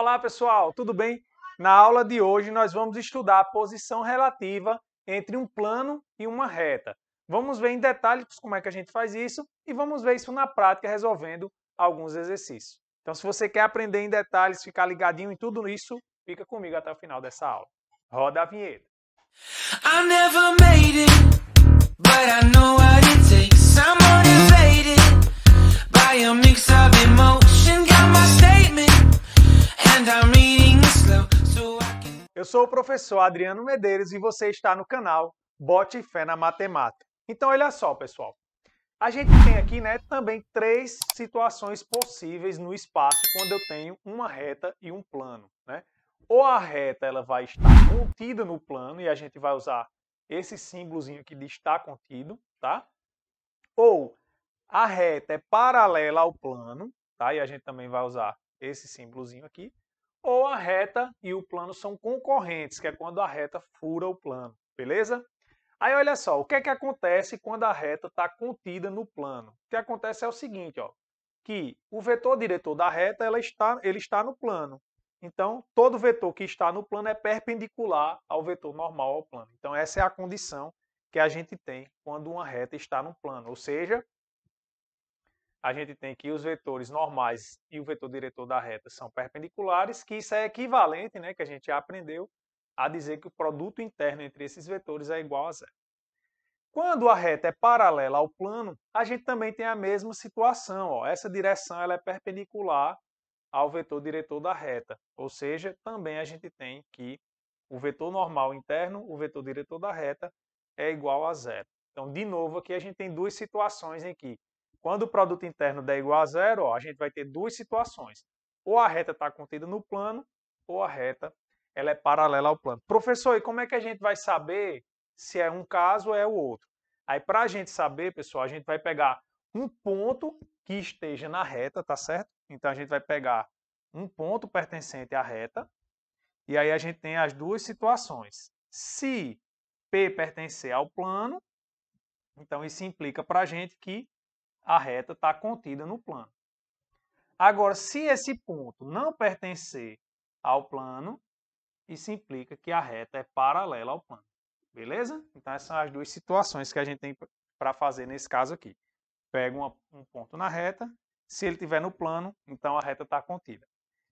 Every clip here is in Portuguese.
Olá pessoal, tudo bem? Na aula de hoje nós vamos estudar a posição relativa entre um plano e uma reta. Vamos ver em detalhes como é que a gente faz isso e vamos ver isso na prática resolvendo alguns exercícios. Então se você quer aprender em detalhes, ficar ligadinho em tudo isso, fica comigo até o final dessa aula. Roda a vinheta. I never made it, but I know what it takes. I'm motivated by a mix of emotion. Got my statement, and I'm reading it slow so I can. Eu sou o professor Adriano Medeiros e você está no canal Bote Fé na Matemática. Então olha só, pessoal. A gente tem aqui, também três situações possíveis no espaço quando eu tenho uma reta e um plano, Ou a reta ela vai estar contida no plano e a gente vai usar esse símbolozinho aqui de estar contido, tá? Ou a reta é paralela ao plano, tá? E a gente também vai usar esse símbolozinho aqui. Ou a reta e o plano são concorrentes, que é quando a reta fura o plano, beleza? Aí olha só, o que é que acontece quando a reta está contida no plano? O que acontece é o seguinte, ó, que o vetor diretor da reta ele está no plano. Então, todo vetor que está no plano é perpendicular ao vetor normal ao plano. Então, essa é a condição que a gente tem quando uma reta está no plano. Ou seja, a gente tem que os vetores normais e o vetor diretor da reta são perpendiculares, que isso é equivalente, que a gente já aprendeu, a dizer que o produto interno entre esses vetores é igual a zero. Quando a reta é paralela ao plano, a gente também tem a mesma situação. Ó. Essa direção ela é perpendicular ao vetor diretor da reta. Ou seja, também a gente tem que o vetor normal interno, o vetor diretor da reta, é igual a zero. Então, de novo, aqui a gente tem duas situações em que, quando o produto interno der igual a zero, ó, a gente vai ter duas situações. Ou a reta está contida no plano, ou a reta ela é paralela ao plano. Professor, e como é que a gente vai saber se é um caso ou é o outro? Aí, para a gente saber, pessoal, a gente vai pegar um ponto que esteja na reta, tá certo? Então, a gente vai pegar um ponto pertencente à reta, e aí a gente tem as duas situações. Se P pertencer ao plano, então isso implica para a gente que a reta está contida no plano. Agora, se esse ponto não pertencer ao plano, isso implica que a reta é paralela ao plano. Beleza? Então, essas são as duas situações que a gente tem para fazer nesse caso aqui. Pega um ponto na reta, se ele estiver no plano, então a reta está contida.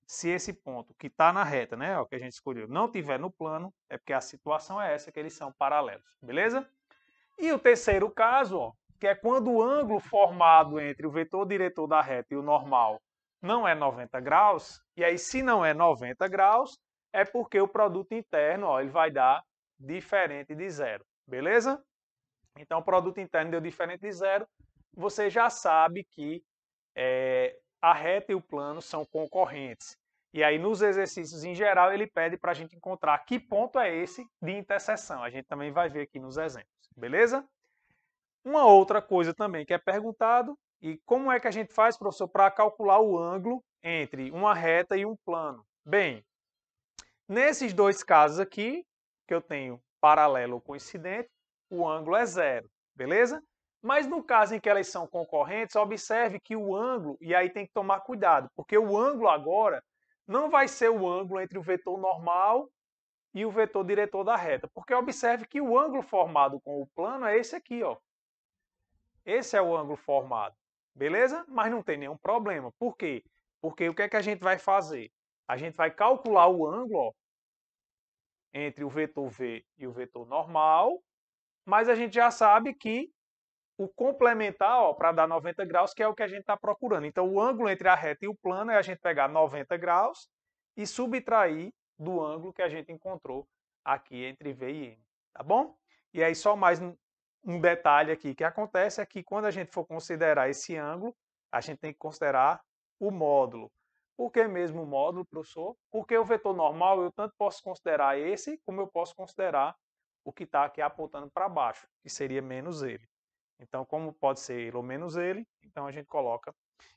Se esse ponto que está na reta, o que a gente escolheu, não estiver no plano, é porque a situação é essa, que eles são paralelos. Beleza? E o terceiro caso, ó, que é quando o ângulo formado entre o vetor diretor da reta e o normal não é 90 graus, e aí se não é 90 graus, é porque o produto interno ó, ele vai dar diferente de zero, beleza? Então, o produto interno deu diferente de zero, você já sabe que a reta e o plano são concorrentes. E aí, nos exercícios em geral, ele pede para a gente encontrar que ponto é esse de interseção. A gente também vai ver aqui nos exemplos, beleza? Uma outra coisa também que é perguntado, e como é que a gente faz, professor, para calcular o ângulo entre uma reta e um plano? Bem, nesses dois casos aqui, que eu tenho paralelo ou coincidente, o ângulo é zero, beleza? Mas no caso em que elas são concorrentes, observe que o ângulo, e aí tem que tomar cuidado, porque o ângulo agora não vai ser o ângulo entre o vetor normal e o vetor diretor da reta, porque observe que o ângulo formado com o plano é esse aqui, ó. Esse é o ângulo formado, beleza? Mas não tem nenhum problema. Por quê? Porque o que é que a gente vai fazer? A gente vai calcular o ângulo ó, entre o vetor V e o vetor normal, mas a gente já sabe que o complementar para dar 90 graus, que é o que a gente está procurando. Então, o ângulo entre a reta e o plano é a gente pegar 90 graus e subtrair do ângulo que a gente encontrou aqui entre V e N, tá bom? E aí, só mais um detalhe aqui que acontece é que quando a gente for considerar esse ângulo, a gente tem que considerar o módulo. Por que mesmo o módulo, professor? Porque o vetor normal eu tanto posso considerar esse, como eu posso considerar o que está aqui apontando para baixo, que seria menos ele. Então, como pode ser ele ou menos ele, então a gente coloca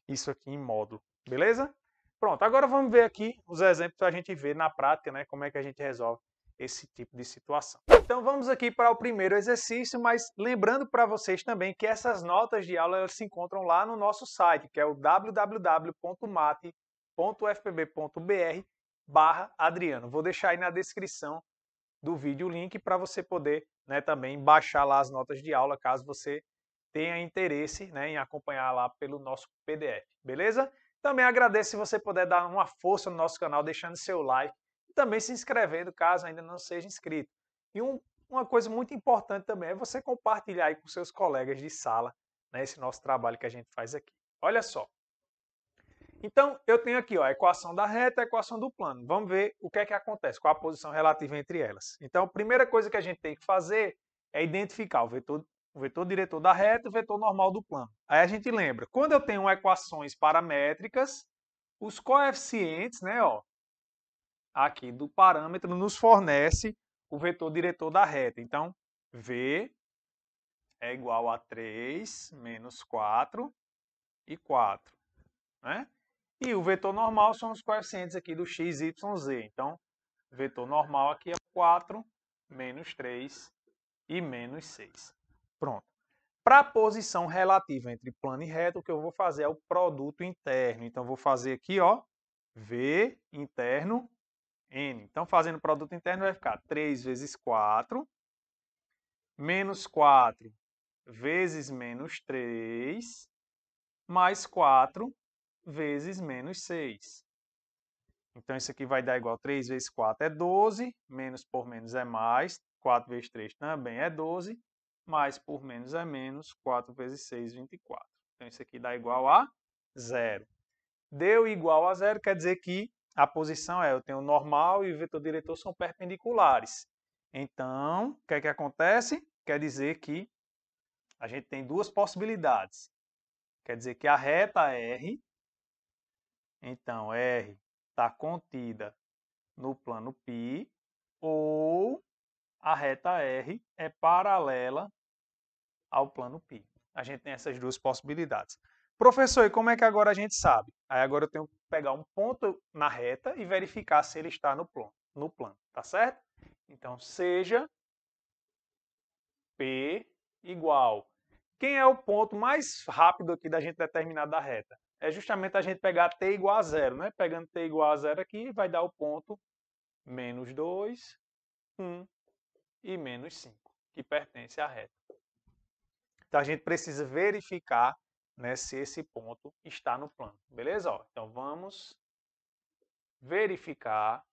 isso aqui em módulo, beleza? Pronto, agora vamos ver aqui os exemplos para a gente ver na prática, como é que a gente resolve esse tipo de situação. Então, vamos aqui para o primeiro exercício, mas lembrando para vocês também que essas notas de aula elas se encontram lá no nosso site, que é o www.mate.ufpb.br, v/Adriano. Vou deixar aí na descrição do vídeo o link para você poder, né, também baixar lá as notas de aula, caso você tenha interesse, né, em acompanhar lá pelo nosso PDF, beleza? Também agradeço se você puder dar uma força no nosso canal, deixando seu like e também se inscrevendo, caso ainda não seja inscrito. E uma coisa muito importante também é você compartilhar aí com seus colegas de sala, né, esse nosso trabalho que a gente faz aqui. Olha só. Então, eu tenho aqui ó, a equação da reta e a equação do plano. Vamos ver o que é que acontece, qual a posição relativa entre elas. Então, a primeira coisa que a gente tem que fazer é identificar o vetor diretor da reta e o vetor normal do plano. Aí a gente lembra, quando eu tenho equações paramétricas, os coeficientes, né, ó, aqui do parâmetro nos fornece o vetor diretor da reta. Então, V é igual a 3 menos 4 e 4, né? E o vetor normal são os coeficientes aqui do x, y, z. Então, o vetor normal aqui é 4, menos 3 e menos 6. Pronto. Para a posição relativa entre plano e reto, o que eu vou fazer é o produto interno. Então, vou fazer aqui, ó, V interno N. Então, fazendo o produto interno, vai ficar 3 vezes 4, menos 4 vezes menos 3, mais 4 vezes menos 6. Então, isso aqui vai dar igual 3 vezes 4 é 12, menos por menos é mais, 4 vezes 3 também é 12, mais por menos é menos, 4 vezes 6, 24. Então, isso aqui dá igual a 0. Deu igual a 0, quer dizer que a posição é, eu tenho o normal e o vetor diretor são perpendiculares. Então, o que é que acontece? Quer dizer que a gente tem duas possibilidades. Quer dizer que a reta R, então R está contida no plano π, ou a reta R é paralela ao plano π. A gente tem essas duas possibilidades. Professor, e como é que agora a gente sabe? Aí agora eu tenho que pegar um ponto na reta e verificar se ele está no plano, tá certo? Então, seja P igual. Quem é o ponto mais rápido aqui da gente determinar da reta? É justamente a gente pegar t igual a 0, né? Pegando t igual a 0 aqui, vai dar o ponto menos 2, 1 e menos 5, que pertence à reta. Então, a gente precisa verificar, né, se esse ponto está no plano. Beleza? Ó, então, vamos verificar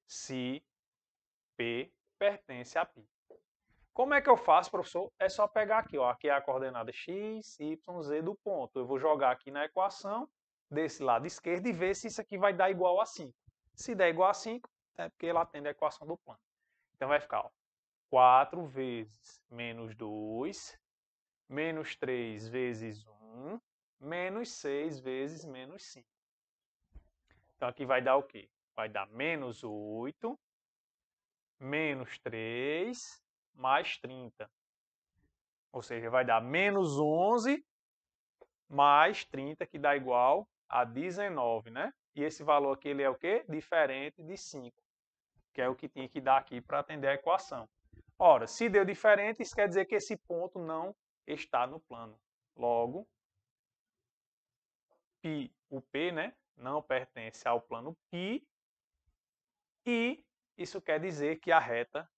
se P pertence a π. Como é que eu faço, professor? É só pegar aqui, ó, aqui é a coordenada x, y, z do ponto. Eu vou jogar aqui na equação desse lado esquerdo e ver se isso aqui vai dar igual a 5. Se der igual a 5, é porque ela atende a equação do plano. Então vai ficar, ó, 4 vezes menos 2, menos 3 vezes 1, menos 6 vezes menos 5. Então aqui vai dar o quê? Vai dar menos 8, menos 3, mais 30. Ou seja, vai dar menos 11 mais 30, que dá igual a 19, né? E esse valor aqui ele é o quê? Diferente de 5, que é o que tinha que dar aqui para atender a equação. Ora, se deu diferente, isso quer dizer que esse ponto não está no plano. Logo, o P, né, não pertence ao plano π, e isso quer dizer que a reta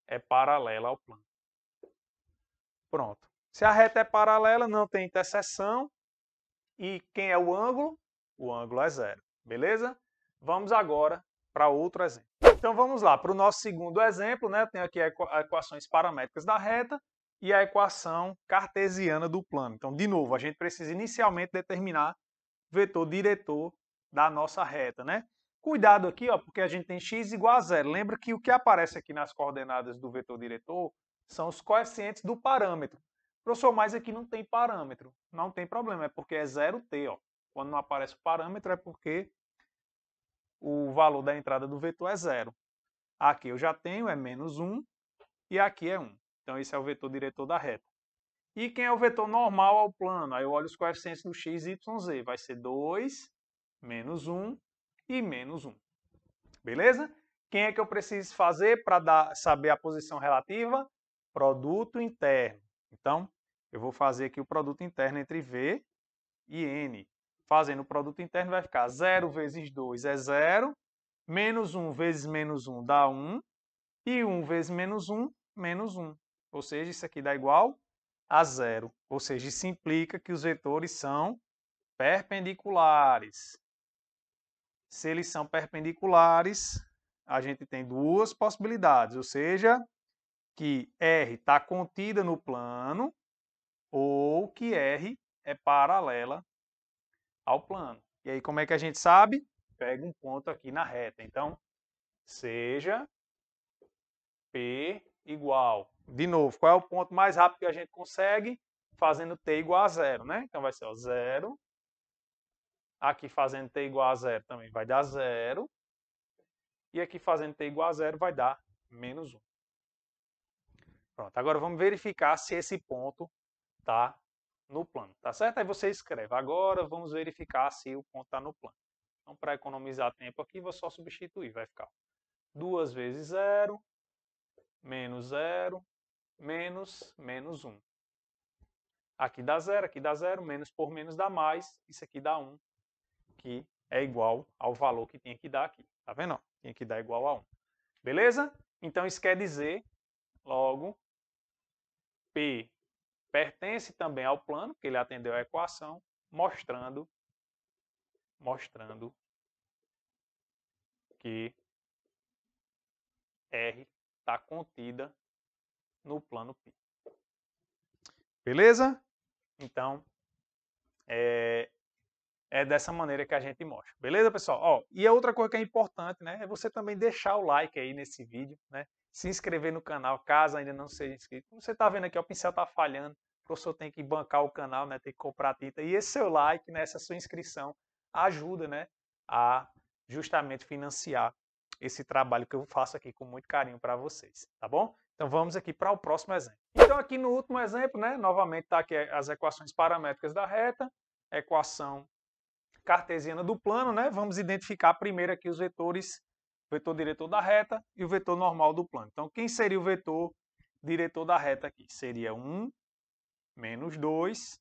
é paralela ao plano. Pronto. Se a reta é paralela, não tem interseção. E quem é o ângulo? O ângulo é 0. Beleza? Vamos agora para outro exemplo. Então vamos lá, para o nosso segundo exemplo, né? Eu tenho aqui as equações paramétricas da reta e a equação cartesiana do plano. Então, de novo, a gente precisa inicialmente determinar o vetor diretor da nossa reta, né? Cuidado aqui, ó, porque a gente tem x igual a 0. Lembra que o que aparece aqui nas coordenadas do vetor diretor são os coeficientes do parâmetro. Professor, mas aqui não tem parâmetro. Não tem problema, é porque é 0t. Ó. Quando não aparece o parâmetro é porque o valor da entrada do vetor é 0. Aqui eu já tenho, é menos 1, e aqui é 1. Então esse é o vetor diretor da reta. E quem é o vetor normal ao plano? Aí eu olho os coeficientes do x, y, z. Vai ser 2, menos 1 e menos 1. Beleza? Quem é que eu preciso fazer para saber a posição relativa? Produto interno. Então, eu vou fazer aqui o produto interno entre V e N. fazendo o produto interno, vai ficar 0 vezes 2 é 0, menos 1 vezes menos 1 dá 1, e 1 vezes menos 1, menos 1. Ou seja, isso aqui dá igual a 0. Ou seja, isso implica que os vetores são perpendiculares. Se eles são perpendiculares, a gente tem duas possibilidades, ou seja, que R está contida no plano ou que R é paralela ao plano. E aí, como é que a gente sabe? Pega um ponto aqui na reta. Então, seja P igual. De novo, qual é o ponto mais rápido que a gente consegue? Fazendo T igual a 0, né? Então, vai ser 0. Aqui fazendo T igual a 0 também vai dar 0. E aqui fazendo T igual a 0 vai dar menos 1. Pronto, agora vamos verificar se esse ponto está no plano, tá certo? Aí você escreve, agora vamos verificar se o ponto está no plano. Então, para economizar tempo aqui, vou só substituir, vai ficar 2 vezes 0, menos 0, menos 1. Aqui dá 0, menos por menos dá mais, isso aqui dá 1, que é igual ao valor que tinha que dar aqui. Tá vendo? Tinha que dar igual a 1. Beleza? Então, isso quer dizer, logo, P pertence também ao plano, porque ele atendeu a equação, mostrando que R está contida no plano π. Beleza? Então, é dessa maneira que a gente mostra. Beleza, pessoal? Ó, e a outra coisa que é importante, né, é você também deixar o like aí nesse vídeo, né? Se inscrever no canal, caso ainda não seja inscrito. Como você está vendo aqui, ó, o pincel está falhando, o professor tem que bancar o canal, né, tem que comprar tinta. E esse seu like, né, essa sua inscrição, ajuda, né, a justamente financiar esse trabalho que eu faço aqui com muito carinho para vocês, tá bom? Então vamos aqui para o próximo exemplo. Então aqui no último exemplo, né, novamente está aqui as equações paramétricas da reta, equação cartesiana do plano, né? Vamos identificar primeiro aqui os vetores, o vetor diretor da reta e o vetor normal do plano. Então, quem seria o vetor diretor da reta aqui? Seria 1, menos 2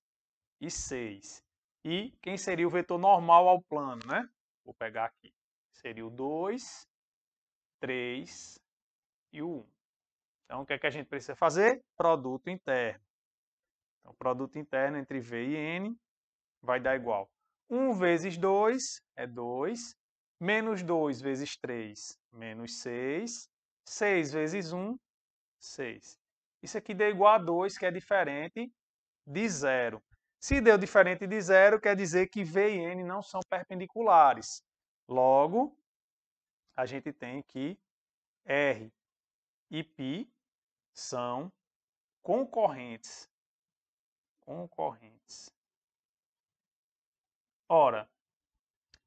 e 6. E quem seria o vetor normal ao plano, né? Vou pegar aqui. Seria o 2, 3 e o 1. Então, o que é que a gente precisa fazer? Produto interno. Então, produto interno entre V e N vai dar igual 1 vezes 2 é 2, menos 2 vezes 3, menos 6, 6 vezes 1, 6. Isso aqui deu igual a 2, que é diferente de 0. Se deu diferente de 0, quer dizer que V e N não são perpendiculares. Logo, a gente tem que R e π são concorrentes. Ora,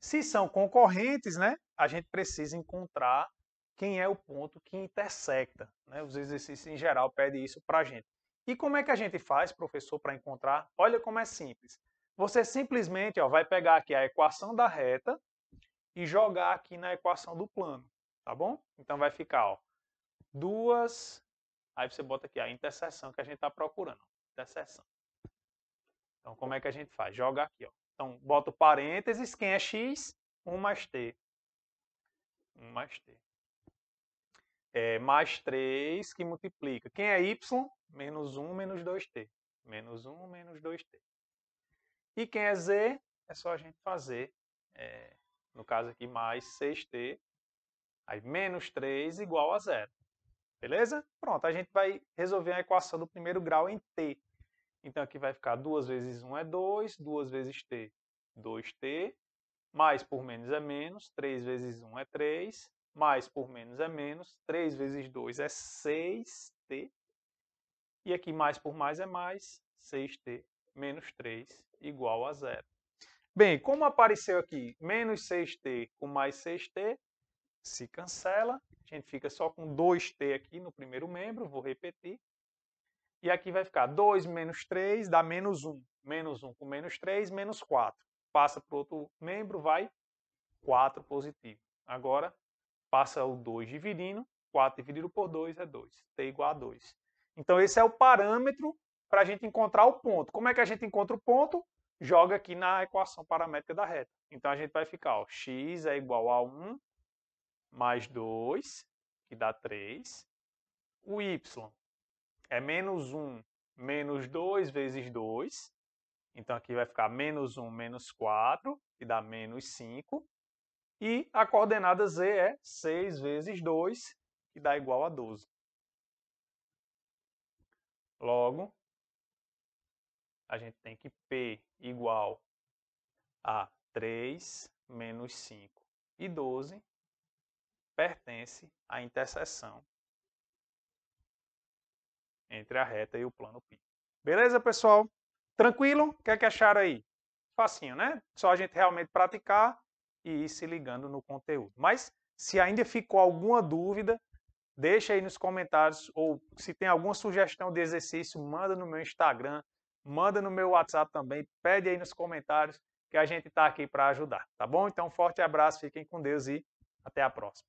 se são concorrentes, né, a gente precisa encontrar quem é o ponto que intersecta. Né? Os exercícios em geral pedem isso para a gente. E como é que a gente faz, professor, para encontrar? Olha como é simples. Você simplesmente vai pegar aqui a equação da reta e jogar aqui na equação do plano. Tá bom? Então vai ficar duas... Aí você bota aqui a interseção que a gente está procurando. Interseção. Então como é que a gente faz? Joga aqui. Então, bota o parênteses, quem é x? 1 mais t. 1 mais t. Mais 3 que multiplica. Quem é y? Menos 1 menos 2t. Menos 1 menos 2t. E quem é z? É só a gente fazer, no caso aqui, mais 6t. Aí, menos 3 igual a 0. Beleza? Pronto, a gente vai resolver a equação do primeiro grau em t. Então, aqui vai ficar 2 vezes 1 é 2, 2 vezes t, 2t, mais por menos é menos, 3 vezes 1 é 3, mais por menos é menos, 3 vezes 2 é 6t, e aqui mais por mais é mais, 6t menos 3 igual a 0. Bem, como apareceu aqui menos 6t com mais 6t, se cancela, a gente fica só com 2t aqui no primeiro membro, vou repetir. E aqui vai ficar 2 menos 3 dá menos 1. Menos 1 com menos 3, menos 4. Passa para o outro membro, vai 4 positivo. Agora, passa o 2 dividindo. 4 dividido por 2 é 2. T igual a 2. Então, esse é o parâmetro para a gente encontrar o ponto. Como é que a gente encontra o ponto? joga aqui na equação paramétrica da reta. Então, a gente vai ficar, ó, x é igual a 1 mais 2, que dá 3. O y é menos 1 menos 2 vezes 2. Então, aqui vai ficar menos 1 menos 4, que dá menos 5. E a coordenada z é 6 vezes 2, que dá igual a 12. Logo, a gente tem que P igual a 3 menos 5 e 12 pertence à interseção entre a reta e o plano π. Beleza, pessoal? Tranquilo? O que é que acharam aí? Facinho, né? Só a gente realmente praticar e ir se ligando no conteúdo. Mas, se ainda ficou alguma dúvida, deixa aí nos comentários, ou se tem alguma sugestão de exercício, manda no meu Instagram, manda no meu WhatsApp também, pede aí nos comentários, que a gente está aqui para ajudar, tá bom? Então, um forte abraço, fiquem com Deus e até a próxima.